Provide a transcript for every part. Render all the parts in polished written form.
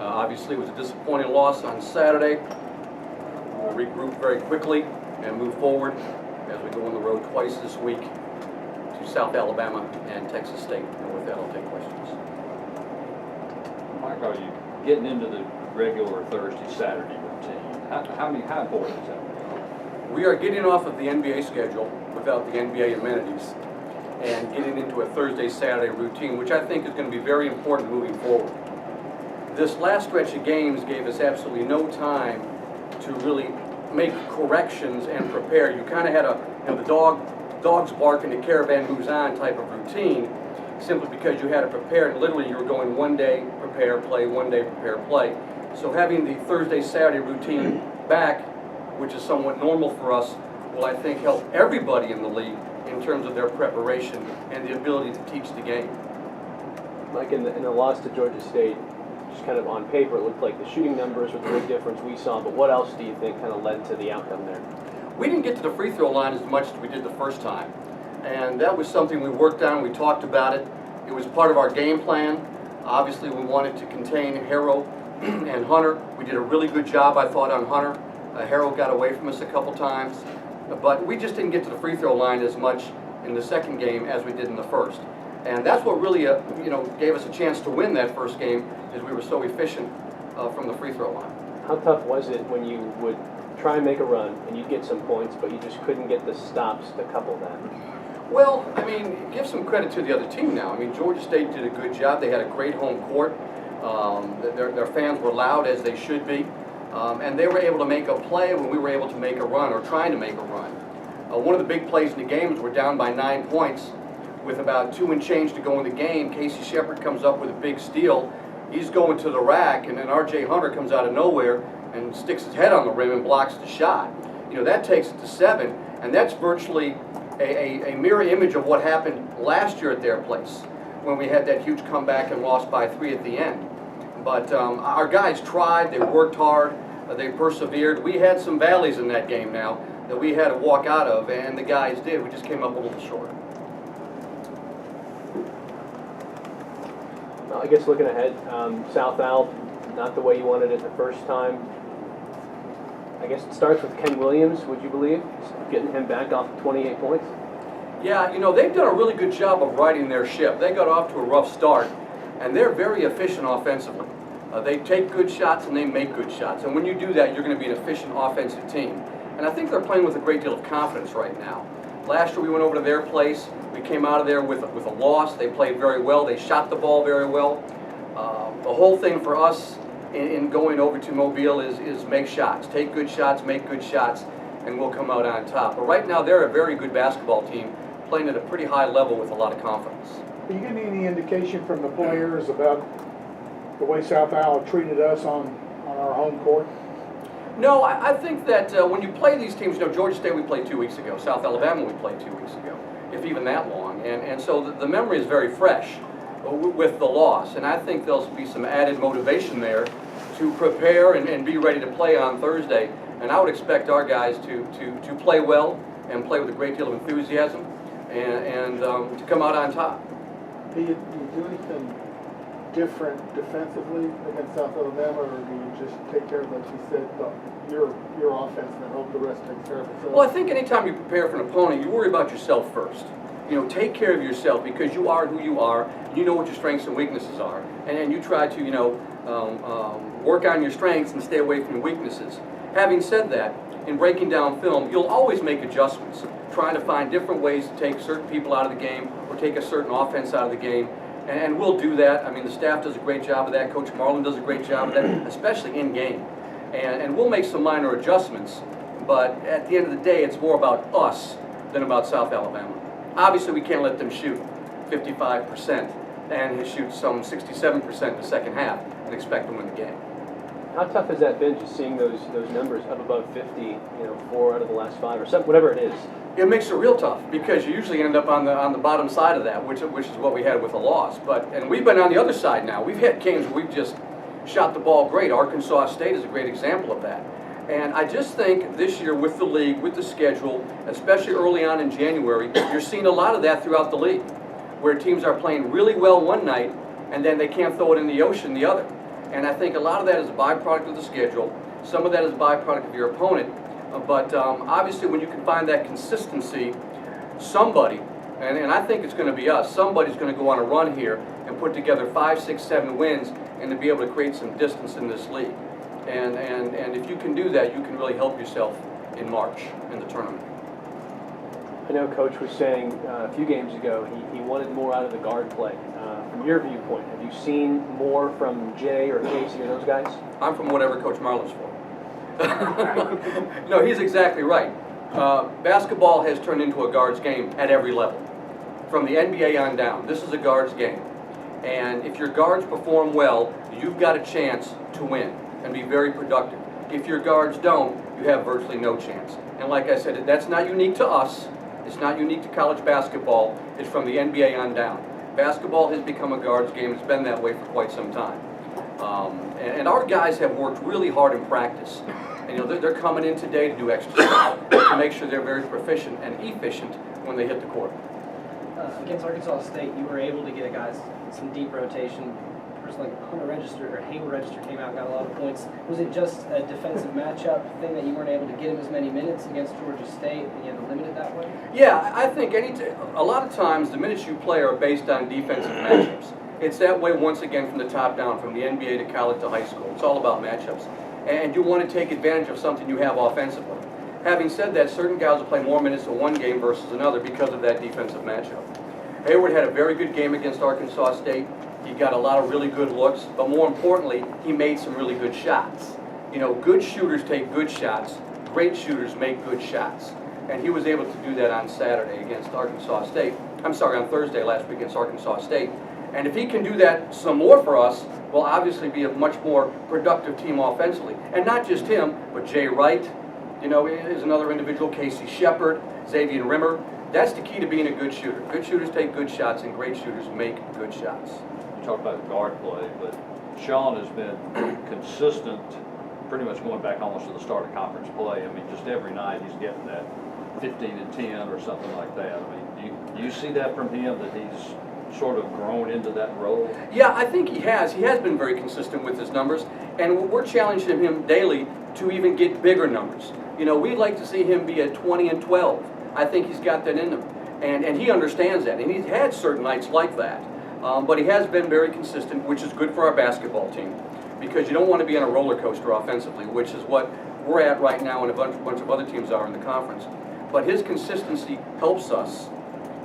Obviously, it was a disappointing loss on Saturday. We'll regroup very quickly and move forward as we go on the road twice this week to South Alabama and Texas State. And with that, I'll take questions. Mike, are you getting into the regular Thursday, Saturday routine? How important is that? We are getting off of the NBA schedule without the NBA amenities and getting into a Thursday, Saturday routine, which I think is going to be very important moving forward. This last stretch of games gave us absolutely no time to really make corrections and prepare. You kind of had the dog's bark and the caravan moves on type of routine, simply because you had to prepare, and literally you were going one day, prepare, play, one day, prepare, play. So having the Thursday, Saturday routine back, which is somewhat normal for us, will, I think, help everybody in the league in terms of their preparation and the ability to teach the game. Mike, in the loss to Georgia State, just kind of on paper, it looked like the shooting numbers were the big difference we saw, but what else do you think kind of led to the outcome there? We didn't get to the free throw line as much as we did the first time, and that was something we worked on. We talked about it. It was part of our game plan. Obviously, we wanted to contain Harrow and Hunter. We did a really good job, I thought, on Hunter. Harrow got away from us a couple times, but we just didn't get to the free throw line as much in the second game as we did in the first. And that's what really gave us a chance to win that first game, is we were so efficient from the free throw line. How tough was it when you would try and make a run and you'd get some points, but you just couldn't get the stops to couple that? Well, I mean, give some credit to the other team now. I mean, Georgia State did a good job. They had a great home court. Their fans were loud, as they should be. And they were able to make a play when we were able to make a run, or trying to make a run. One of the big plays in the game was we're down by 9 points with about 2 and change to go in the game. Casey Shepard comes up with a big steal. He's going to the rack, and then R.J. Hunter comes out of nowhere and sticks his head on the rim and blocks the shot. That takes it to 7, and that's virtually a mirror image of what happened last year at their place when we had that huge comeback and lost by 3 at the end. But our guys tried, they worked hard, they persevered. We had some valleys in that game now that we had to walk out of, and the guys did. We just came up a little short. Well, I guess looking ahead, South Al, not the way you wanted it the first time. I guess it starts with Ken Williams, would you believe? Getting him back off 28 points? Yeah, they've done a really good job of riding their ship. They got off to a rough start, and they're very efficient offensively. They take good shots and they make good shots. And when you do that, you're going to be an efficient offensive team. And I think they're playing with a great deal of confidence right now. Last year we went over to their place. We came out of there with a loss. They played very well. They shot the ball very well. The whole thing for us in going over to Mobile is make shots. Take good shots, make good shots, and we'll come out on top. But right now they're a very good basketball team, playing at a pretty high level with a lot of confidence. Are you getting any indication from the players about the way South Al treated us on our home court? No, I think that when you play these teams, Georgia State we played 2 weeks ago, South Alabama we played 2 weeks ago, if even that long, and so the memory is very fresh with the loss, and I think there'll be some added motivation there to prepare and be ready to play on Thursday, and I would expect our guys to play well and play with a great deal of enthusiasm and to come out on top. Do you do anything different defensively against South Alabama, or do you just take care of, like you said, your offense and hope the rest takes care of itself? Well, I think anytime you prepare for an opponent, you worry about yourself first. Take care of yourself, because you are who you are. You know what your strengths and weaknesses are, and you try to work on your strengths and stay away from your weaknesses. Having said that, in breaking down film, you'll always make adjustments, trying to find different ways to take certain people out of the game or take a certain offense out of the game. And we'll do that. I mean, the staff does a great job of that. Coach Marlin does a great job of that, especially in game. And we'll make some minor adjustments, but at the end of the day, it's more about us than about South Alabama. Obviously, we can't let them shoot 55% and shoot some 67% in the second half and expect to win the game. How tough has that been, just seeing those numbers up above 50, 4 out of the last 5 or 7, whatever it is? It makes it real tough, because you usually end up on the bottom side of that, which is what we had with a loss. And we've been on the other side now. We've had games where we've just shot the ball great. Arkansas State is a great example of that. And I just think this year with the league, with the schedule, especially early on in January, you're seeing a lot of that throughout the league, where teams are playing really well one night and then they can't throw it in the ocean the other. And I think a lot of that is a byproduct of the schedule. Some of that is a byproduct of your opponent. But obviously when you can find that consistency, somebody, and I think it's going to be us, somebody's going to go on a run here and put together 5, 6, 7 wins and to be able to create some distance in this league. And if you can do that, you can really help yourself in March in the tournament. I know Coach was saying a few games ago he wanted more out of the guard play. From your viewpoint, have you seen more from Jay or Casey or those guys? I'm from whatever Coach Marlin's for. No, he's exactly right. Basketball has turned into a guards game at every level. From the NBA on down, this is a guards game. And if your guards perform well, you've got a chance to win and be very productive. If your guards don't, you have virtually no chance. And like I said, that's not unique to us. It's not unique to college basketball. It's from the NBA on down. Basketball has become a guards game. It's been that way for quite some time. And our guys have worked really hard in practice. And they're coming in today to do extra stuff to make sure they're very proficient and efficient when they hit the court. Against Arkansas State, you were able to get guys some deep rotation. Person like Hunter Register or Hayward Register came out and got a lot of points. Was it just a defensive matchup thing that you weren't able to get him as many minutes against Georgia State and you had to limit it that way? Yeah, I think a lot of times the minutes you play are based on defensive matchups. It's that way once again from the top down, from the NBA to college to high school. It's all about matchups. And you want to take advantage of something you have offensively. Having said that, certain guys will play more minutes in one game versus another because of that defensive matchup. Hayward had a very good game against Arkansas State. He got a lot of really good looks, but more importantly, he made some really good shots. Good shooters take good shots. Great shooters make good shots. And he was able to do that on Saturday against Arkansas State. I'm sorry, on Thursday last week against Arkansas State. And if he can do that some more for us, we'll obviously be a much more productive team offensively. And not just him, but Jay Wright, is another individual, Casey Shepard, Xavier Rimmer. That's the key to being a good shooter. Good shooters take good shots, and great shooters make good shots. You talk about guard play, but Sean has been consistent, pretty much going back almost to the start of conference play. I mean, just every night he's getting that 15 and 10 or something like that. I mean, do you see that from him, that he's sort of grown into that role? Yeah, I think he has. He has been very consistent with his numbers, and we're challenging him daily to even get bigger numbers. We'd like to see him be at 20 and 12. I think he's got that in him, and he understands that, and he's had certain nights like that. But he has been very consistent, which is good for our basketball team, because you don't want to be on a roller coaster offensively, which is what we're at right now and a bunch of other teams are in the conference. But his consistency helps us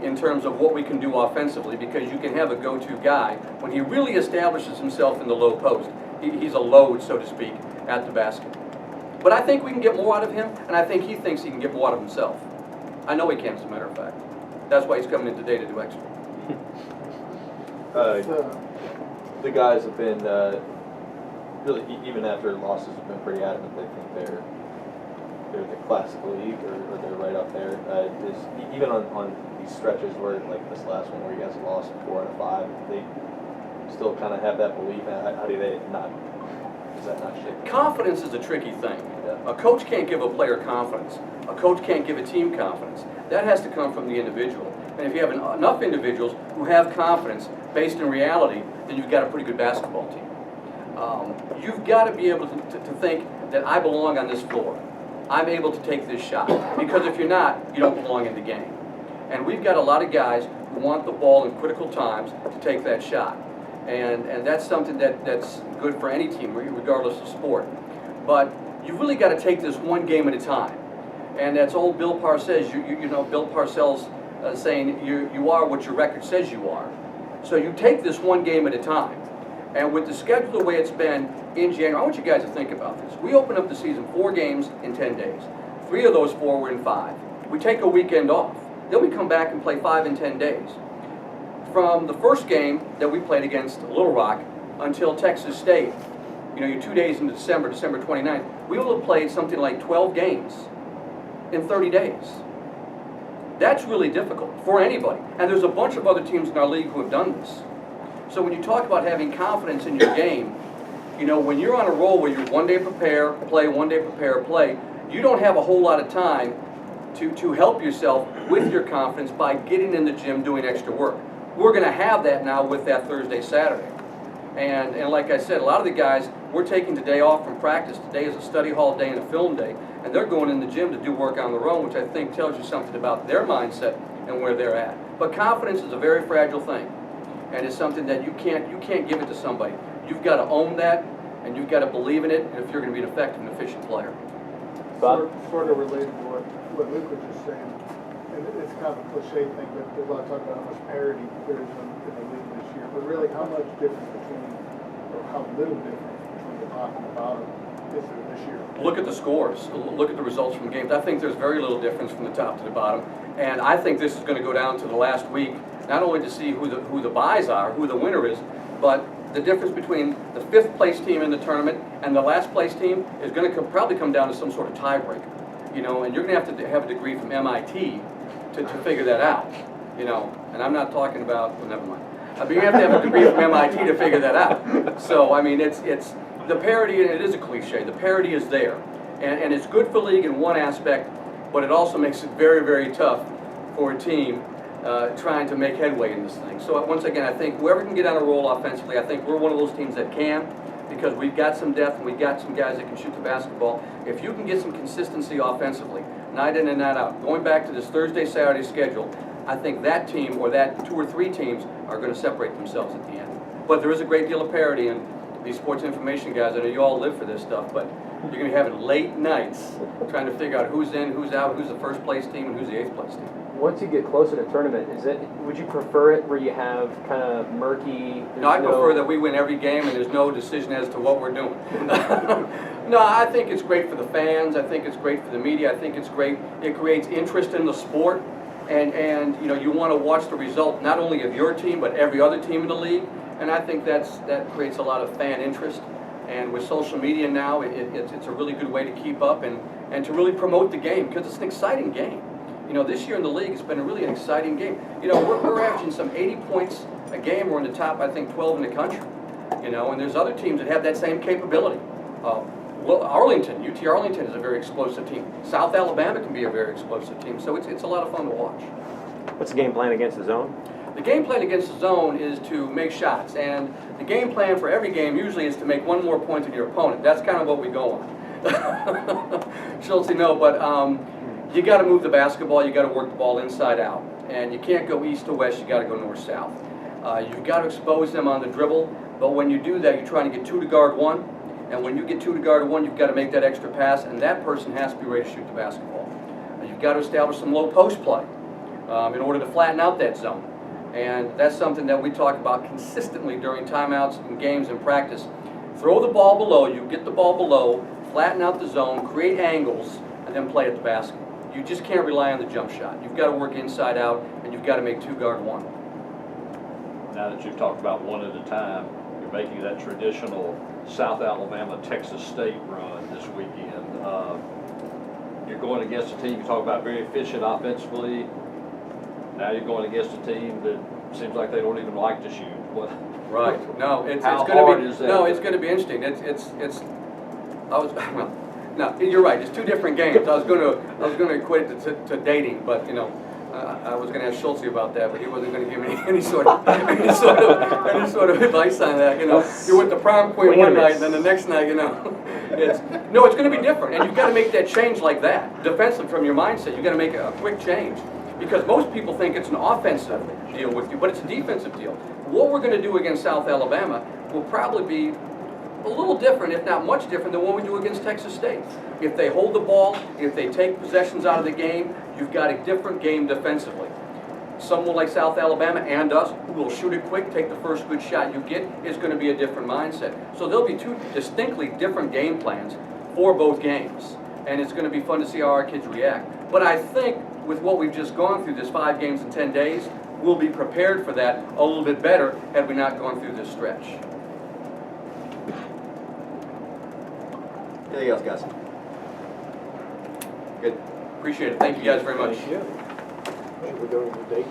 in terms of what we can do offensively, because you can have a go-to guy when he really establishes himself in the low post. He's a load, so to speak, at the basket. But I think we can get more out of him, and I think he thinks he can get more out of himself. I know he can, as a matter of fact. That's why he's coming in today to do extra. The guys have been really, even after losses, have been pretty adamant. They think they're the class of the league, or they're right up there. Even on these stretches where, like this last one where you guys lost 4 out of 5, they still kind of have that belief. How do they not? Is that not shit? Confidence is a tricky thing. Yeah. A coach can't give a player confidence. A coach can't give a team confidence. That has to come from the individual. And if you have enough individuals who have confidence based in reality, then you've got a pretty good basketball team. You've got to be able to think that I belong on this floor. I'm able to take this shot. Because if you're not, you don't belong in the game. And we've got a lot of guys who want the ball in critical times to take that shot. And that's something that's good for any team, regardless of sport. But you've really got to take this one game at a time. And that's old Bill Parcells. Bill Parcells saying you are what your record says you are. So you take this one game at a time. And with the schedule the way it's been in January, I want you guys to think about this. We opened up the season 4 games in 10 days. 3 of those 4 were in 5. We take a weekend off. Then we come back and play 5 in 10 days. From the first game that we played against Little Rock until Texas State, you're 2 days into December 29th, we will have played something like 12 games in 30 days. That's really difficult for anybody. And there's a bunch of other teams in our league who have done this. So when you talk about having confidence in your game, when you're on a roll where you're one day prepare, play, one day prepare, play, you don't have a whole lot of time to help yourself with your confidence by getting in the gym doing extra work. We're going to have that now with that Thursday, Saturday. And like I said, a lot of the guys, we're taking today off from practice. Today is a study hall day and a film day, and they're going in the gym to do work on their own, which I think tells you something about their mindset and where they're at. But confidence is a very fragile thing, and it's something that you can't give it to somebody. You've got to own that, and you've got to believe in it if you're going to be an effective and efficient player. Bob? Sort of related to what Luke was just saying, and it's kind of a cliche thing, but there's a lot of talk about how much parity there is in the league this year. But really, how much difference between, or how little difference between the top and the bottom is there this year? Look at the scores. Look at the results from games. I think there's very little difference from the top to the bottom, and I think this is going to go down to the last week, not only to see who the buys are, who the winner is, but the difference between the 5th place team in the tournament and the last place team is going to probably come down to some sort of tiebreaker, you know, and you're going to have to have a degree from MIT to figure that out, you know, and I'm not talking about, well, never mind. But you have to have a degree from MIT to figure that out. So, I mean, it's the parity, and it is a cliche, the parity is there. And it's good for league in one aspect, but it also makes it very, very tough for a team trying to make headway in this thing. So once again, I think whoever can get on a roll offensively, I think we're one of those teams that can, because we've got some depth and we've got some guys that can shoot the basketball. If you can get some consistency offensively, night in and night out, going back to this Thursday-Saturday schedule, I think that team or that 2 or 3 teams are going to separate themselves at the end. But there is a great deal of parity, and these sports information guys, I know you all live for this stuff, but you're going to be having late nights trying to figure out who's in, who's out, who's the 1st place team, and who's the 8th place team. Once you get closer to tournament, would you prefer it where you have kind of murky? No, I prefer that we win every game and there's no decision as to what we're doing. No, I think it's great for the fans. I think it's great for the media. I think it's great. It creates interest in the sport, and you know, you want to watch the result not only of your team but every other team in the league. And I think that creates a lot of fan interest. And with social media now, it's a really good way to keep up and to really promote the game, because it's an exciting game. You know, this year in the league, it's been really an exciting game. You know, we're averaging some 80 points a game. We're in the top, I think, 12 in the country. You know, and there's other teams that have that same capability. Well, Arlington, UT Arlington is a very explosive team. South Alabama can be a very explosive team. So it's a lot of fun to watch. What's the game plan against the zone? The game plan against the zone is to make shots, and the game plan for every game usually is to make 1 more point than your opponent. That's kind of what we go on. Schultz, no, but you got to move the basketball. You got to work the ball inside out, and you can't go east to west. You got to go north south. You've got to expose them on the dribble, but when you do that, you're trying to get 2 to guard 1, and when you get 2 to guard 1, you've got to make that extra pass, and that person has to be ready to shoot the basketball. You've got to establish some low post play in order to flatten out that zone. And that's something that we talk about consistently during timeouts and games and practice. Throw the ball below you, get the ball below, flatten out the zone, create angles, and then play at the basket. You just can't rely on the jump shot. You've got to work inside out, and you've got to make 2 guard 1. Now that you've talked about one at a time, you're making that traditional South Alabama, Texas State run this weekend. You're going against a team you talk about very efficient offensively. Now you're going against a team that seems like they don't even like to shoot. What? Right. No, it's How going to hard be. is that? No, it's going to be interesting. Well, no, you're right. It's 2 different games. I was going to equate it to dating, but you know, I was going to ask Schultze about that, but he wasn't going to give me any sort of advice on that. You know, you're with the prom queen one night, and then the next night, you know, it's going to be different, and you've got to make that change like that, defensively from your mindset. You've got to make a quick change, because most people think it's an offensive deal with you, but it's a defensive deal. What we're going to do against South Alabama will probably be a little different, if not much different, than what we do against Texas State. If they hold the ball, if they take possessions out of the game, you've got a different game defensively. Someone like South Alabama and us, who will shoot it quick, take the first good shot you get, is going to be a different mindset. So there'll be 2 distinctly different game plans for both games, and it's going to be fun to see how our kids react. But I think with what we've just gone through, this 5 games in 10 days, we'll be prepared for that a little bit better had we not gone through this stretch. Anything else, guys? Good. Appreciate it. Thank you guys very much. Thank you. Should we go to the date?